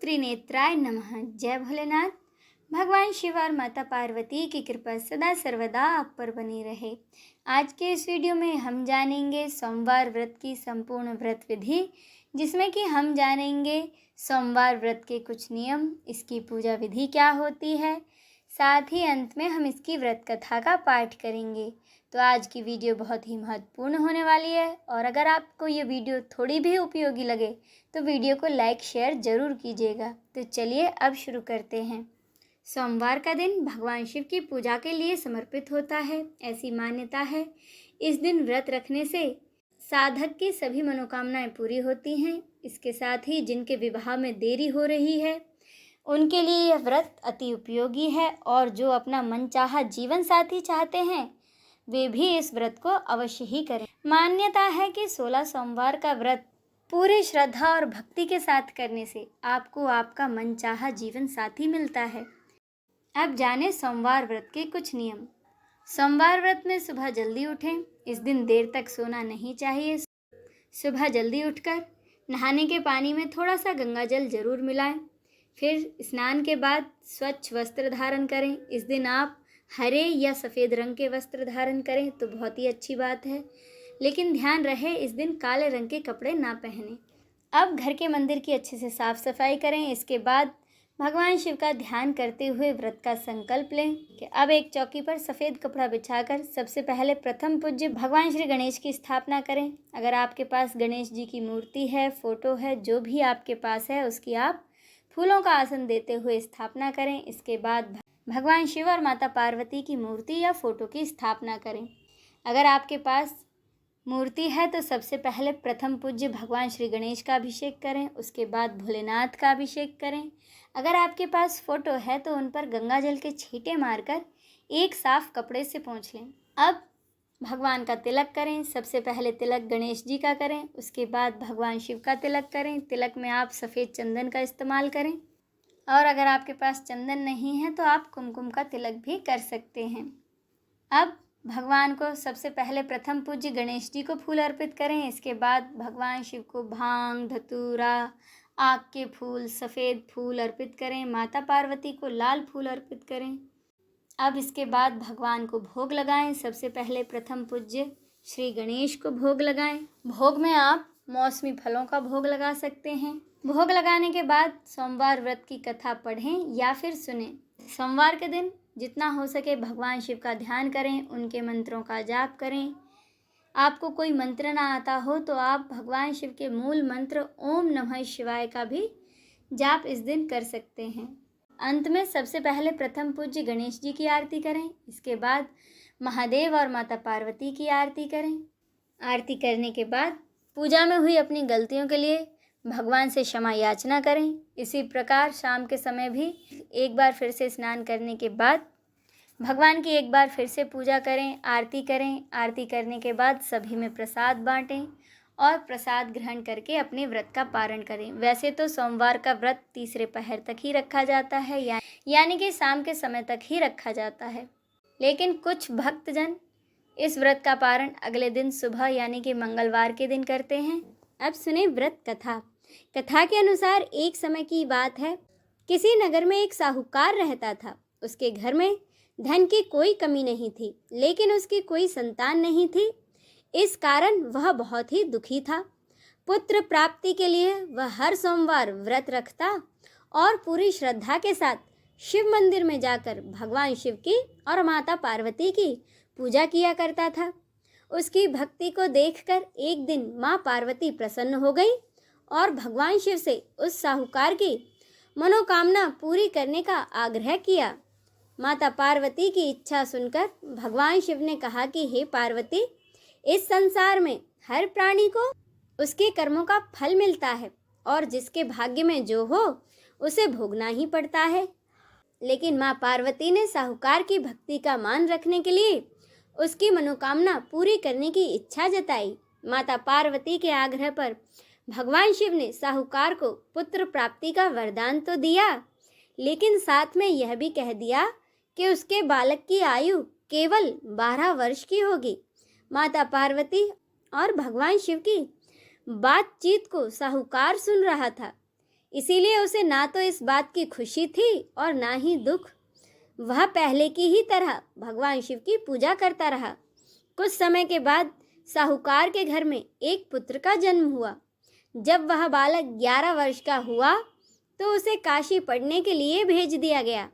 त्रिनेत्राय नमः। जय भोलेनाथ। भगवान शिव और माता पार्वती की कृपा सदा सर्वदा आप पर बनी रहे। आज के इस वीडियो में हम जानेंगे सोमवार व्रत की संपूर्ण व्रत विधि, जिसमें कि हम जानेंगे सोमवार व्रत के कुछ नियम, इसकी पूजा विधि क्या होती है, साथ ही अंत में हम इसकी व्रत कथा का पाठ करेंगे। तो आज की वीडियो बहुत ही महत्वपूर्ण होने वाली है और अगर आपको ये वीडियो थोड़ी भी उपयोगी लगे तो वीडियो को लाइक शेयर ज़रूर कीजिएगा। तो चलिए अब शुरू करते हैं। सोमवार का दिन भगवान शिव की पूजा के लिए समर्पित होता है। ऐसी मान्यता है, इस दिन व्रत रखने से साधक की सभी मनोकामनाएं पूरी होती हैं। इसके साथ ही जिनके विवाह में देरी हो रही है उनके लिए यह व्रत अति उपयोगी है और जो अपना मनचाहा जीवन साथी चाहते हैं वे भी इस व्रत को अवश्य ही करें। मान्यता है कि 16 सोमवार का व्रत पूरी श्रद्धा और भक्ति के साथ करने से आपको आपका मनचाहा जीवन साथी मिलता है। अब जानें सोमवार व्रत के कुछ नियम। सोमवार व्रत में सुबह जल्दी उठें। इस दिन देर तक सोना नहीं चाहिए। सुबह जल्दी उठकर नहाने के पानी में थोड़ा सा गंगा जल जरूर मिलाएं। फिर स्नान के बाद स्वच्छ वस्त्र धारण करें। इस दिन आप हरे या सफ़ेद रंग के वस्त्र धारण करें तो बहुत ही अच्छी बात है, लेकिन ध्यान रहे इस दिन काले रंग के कपड़े ना पहनें। अब घर के मंदिर की अच्छे से साफ सफाई करें। इसके बाद भगवान शिव का ध्यान करते हुए व्रत का संकल्प लें कि अब एक चौकी पर सफ़ेद कपड़ा बिछाकर सबसे पहले प्रथम पूज्य भगवान श्री गणेश की स्थापना करें। अगर आपके पास गणेश जी की मूर्ति है, फ़ोटो है, जो भी आपके पास है उसकी आप फूलों का आसन देते हुए स्थापना करें। इसके बाद भगवान शिव और माता पार्वती की मूर्ति या फ़ोटो की स्थापना करें। अगर आपके पास मूर्ति है तो सबसे पहले प्रथम पूज्य भगवान श्री गणेश का अभिषेक करें, उसके बाद भोलेनाथ का अभिषेक करें। अगर आपके पास फ़ोटो है तो उन पर गंगा जल के छींटे मारकर एक साफ़ कपड़े से पोंछ लें। अब भगवान का तिलक करें। सबसे पहले तिलक गणेश जी का करें, उसके बाद भगवान शिव का तिलक करें। तिलक में आप सफ़ेद चंदन का इस्तेमाल करें और अगर आपके पास चंदन नहीं है तो आप कुमकुम का तिलक भी कर सकते हैं। अब भगवान को सबसे पहले प्रथम पूज्य गणेश जी को फूल अर्पित करें। इसके बाद भगवान शिव को भांग, धतूरा, आक के फूल, सफ़ेद फूल अर्पित करें। माता पार्वती को लाल फूल अर्पित करें। अब इसके बाद भगवान को भोग लगाएं। सबसे पहले प्रथम पूज्य श्री गणेश को भोग लगाएं। भोग में आप मौसमी फलों का भोग लगा सकते हैं। भोग लगाने के बाद सोमवार व्रत की कथा पढ़ें या फिर सुनें। सोमवार के दिन जितना हो सके भगवान शिव का ध्यान करें, उनके मंत्रों का जाप करें। आपको कोई मंत्र ना आता हो तो आप भगवान शिव के मूल मंत्र ओम नमः शिवाय का भी जाप इस दिन कर सकते हैं। अंत में सबसे पहले प्रथम पूज्य गणेश जी की आरती करें। इसके बाद महादेव और माता पार्वती की आरती करें। आरती करने के बाद पूजा में हुई अपनी गलतियों के लिए भगवान से क्षमा याचना करें। इसी प्रकार शाम के समय भी एक बार फिर से स्नान करने के बाद भगवान की एक बार फिर से पूजा करें, आरती करें। आरती करने के बाद सभी में प्रसाद बांटें और प्रसाद ग्रहण करके अपने व्रत का पारण करें। वैसे तो सोमवार का व्रत तीसरे पहर तक ही रखा जाता है, यानी कि शाम के समय तक ही रखा जाता है, लेकिन कुछ भक्तजन इस व्रत का पारण अगले दिन सुबह यानी कि मंगलवार के दिन करते हैं। अब सुने व्रत कथा। कथा के अनुसार एक समय की बात है, किसी नगर में एक साहूकार रहता था। उसके घर में धन की कोई कमी नहीं थी, लेकिन उसकी कोई संतान नहीं थी। इस कारण वह बहुत ही दुखी था। पुत्र प्राप्ति के लिए वह हर सोमवार व्रत रखता और पूरी श्रद्धा के साथ शिव मंदिर में जाकर भगवान शिव की और माता पार्वती की पूजा किया करता था। उसकी भक्ति को देखकर एक दिन माँ पार्वती प्रसन्न हो गई और भगवान शिव से उस साहूकार की मनोकामना पूरी करने का आग्रह किया। माता पार्वती की इच्छा सुनकर भगवान शिव ने कहा कि हे पार्वती, इस संसार में हर प्राणी को उसके कर्मों का फल मिलता है और जिसके भाग्य में जो हो उसे भोगना ही पड़ता है। लेकिन माँ पार्वती ने साहूकार की भक्ति का मान रखने के लिए उसकी मनोकामना पूरी करने की इच्छा जताई। माता पार्वती के आग्रह पर भगवान शिव ने साहूकार को पुत्र प्राप्ति का वरदान तो दिया, लेकिन साथ में यह भी कह दिया कि उसके बालक की आयु केवल 12 वर्ष की होगी। माता पार्वती और भगवान शिव की बातचीत को साहूकार सुन रहा था। इसीलिए उसे ना तो इस बात की खुशी थी और ना ही दुख। वह पहले की ही तरह भगवान शिव की पूजा करता रहा। कुछ समय के बाद साहूकार के घर में एक पुत्र का जन्म हुआ। जब वह बालक 11 वर्ष का हुआ तो उसे काशी पढ़ने के लिए भेज दिया गया।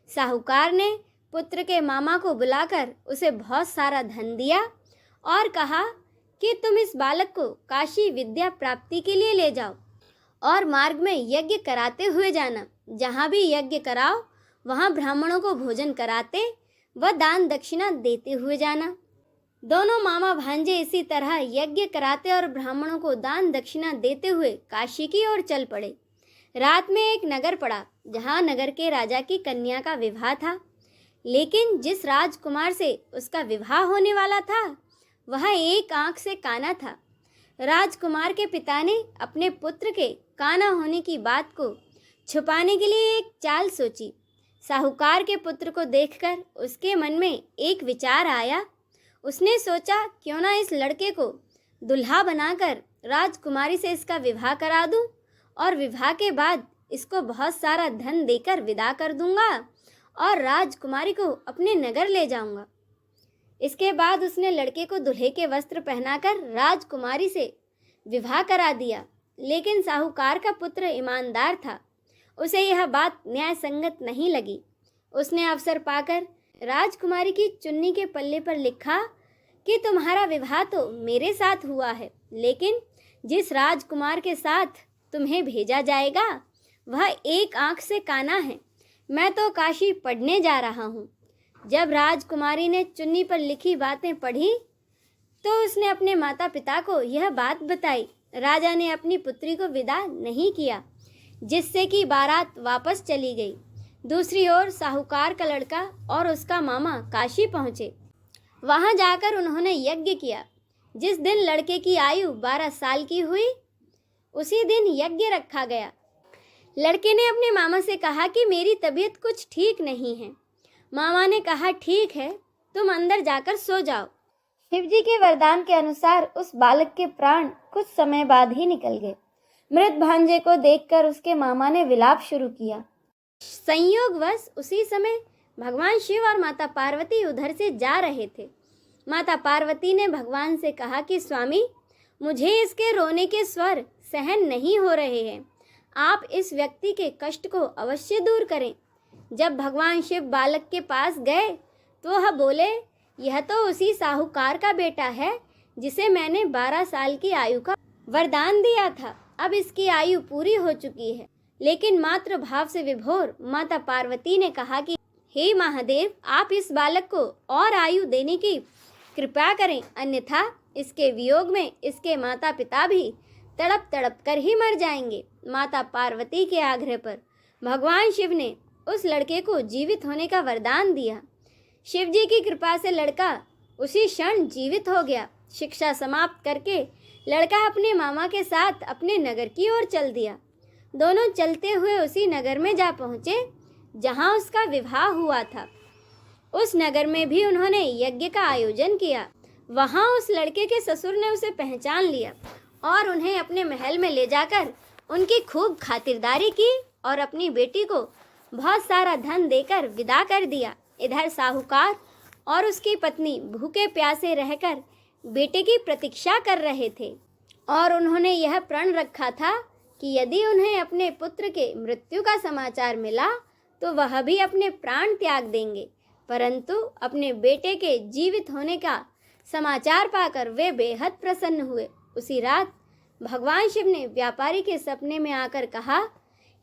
साहूकार ने पुत्र के मामा को बुलाकर उसे बहुत सारा धन दिया और कहा कि तुम इस बालक को काशी विद्या प्राप्ति के लिए ले जाओ और मार्ग में यज्ञ कराते हुए जाना। जहाँ भी यज्ञ कराओ वहाँ ब्राह्मणों को भोजन कराते व दान दक्षिणा देते हुए जाना। दोनों मामा भांजे इसी तरह यज्ञ कराते और ब्राह्मणों को दान दक्षिणा देते हुए काशी की ओर चल पड़े। रात में एक नगर पड़ा जहाँ नगर के राजा की कन्या का विवाह था, लेकिन जिस राजकुमार से उसका विवाह होने वाला था वह एक आंख से काना था। राजकुमार के पिता ने अपने पुत्र के काना होने की बात को छुपाने के लिए एक चाल सोची। साहूकार के पुत्र को देखकर उसके मन में एक विचार आया। उसने सोचा क्यों ना इस लड़के को दुल्हा बनाकर राजकुमारी से इसका विवाह करा दूं और विवाह के बाद इसको बहुत सारा धन देकर विदा कर दूंगा और राजकुमारी को अपने नगर ले जाऊंगा। इसके बाद उसने लड़के को दूल्हे के वस्त्र पहनाकर राजकुमारी से विवाह करा दिया। लेकिन साहूकार का पुत्र ईमानदार था, उसे यह बात न्याय संगत नहीं लगी। उसने अवसर पाकर राजकुमारी की चुन्नी के पल्ले पर लिखा कि तुम्हारा विवाह तो मेरे साथ हुआ है, लेकिन जिस राजकुमार के साथ तुम्हें भेजा जाएगा वह एक आंख से काना है। मैं तो काशी पढ़ने जा रहा हूँ। जब राजकुमारी ने चुन्नी पर लिखी बातें पढ़ी तो उसने अपने माता पिता को यह बात बताई। राजा ने अपनी पुत्री को विदा नहीं किया, जिससे कि बारात वापस चली गई। दूसरी ओर साहूकार का लड़का और उसका मामा काशी पहुँचे। वहाँ जाकर उन्होंने यज्ञ किया। जिस दिन लड़के की आयु 12 साल की हुई उसी दिन यज्ञ रखा गया। लड़के ने अपने मामा से कहा कि मेरी तबीयत कुछ ठीक नहीं है। मामा ने कहा ठीक है, तुम अंदर जाकर सो जाओ। शिवजी के वरदान के अनुसार उस बालक के प्राण कुछ समय बाद ही निकल गए। मृत भांजे को देखकर उसके मामा ने विलाप शुरू किया। संयोगवश उसी समय भगवान शिव और माता पार्वती उधर से जा रहे थे। माता पार्वती ने भगवान से कहा कि स्वामी, मुझे इसके रोने के स्वर सहन नहीं हो रहे हैं, आप इस व्यक्ति के कष्ट को अवश्य दूर करें। जब भगवान शिव बालक के पास गए तो वह बोले, यह तो उसी साहूकार का बेटा है जिसे मैंने 12 साल की आयु का वरदान दिया था। अब इसकी आयु पूरी हो चुकी है। लेकिन मातृ भाव से विभोर माता पार्वती ने कहा कि हे महादेव, आप इस बालक को और आयु देने की कृपा करें, अन्यथा इसके वियोग में इसके माता पिता भी तड़प तड़प कर ही मर जाएंगे। माता पार्वती के आग्रह पर भगवान शिव ने उस लड़के को जीवित होने का वरदान दिया। शिवजी की कृपा से लड़का उसी क्षण जीवित हो गया। शिक्षा समाप्त करके लड़का अपने मामा के साथ अपने नगर की ओर चल दिया। दोनों चलते हुए उसी नगर में जा पहुँचे जहाँ उसका विवाह हुआ था। उस नगर में भी उन्होंने यज्ञ का आयोजन किया। वहाँ उस लड़के के ससुर ने उसे पहचान लिया और उन्हें अपने महल में ले जाकर उनकी खूब खातिरदारी की और अपनी बेटी को बहुत सारा धन देकर विदा कर दिया। इधर साहूकार और उसकी पत्नी भूखे प्यासे रहकर बेटे की प्रतीक्षा कर रहे थे और उन्होंने यह प्रण रखा था कि यदि उन्हें अपने पुत्र के मृत्यु का समाचार मिला तो वह भी अपने प्राण त्याग देंगे। परंतु अपने बेटे के जीवित होने का समाचार पाकर वे बेहद प्रसन्न हुए। उसी रात भगवान शिव ने व्यापारी के सपने में आकर कहा,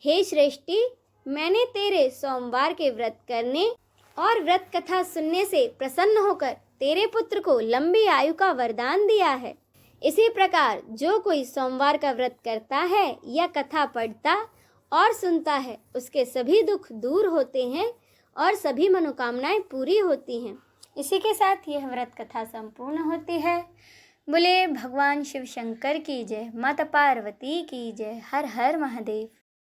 हे श्रेष्ठी, मैंने तेरे सोमवार के व्रत करने और व्रत कथा सुनने से प्रसन्न होकर तेरे पुत्र को लंबी आयु का वरदान दिया है। इसी प्रकार जो कोई सोमवार का व्रत करता है या कथा पढ़ता और सुनता है उसके सभी दुख दूर होते हैं और सभी मनोकामनाएं पूरी होती हैं। इसी के साथ यह व्रत कथा संपूर्ण होती है। बोले भगवान शिव शंकर की जय, माता पार्वती की जय। हर हर महादेव।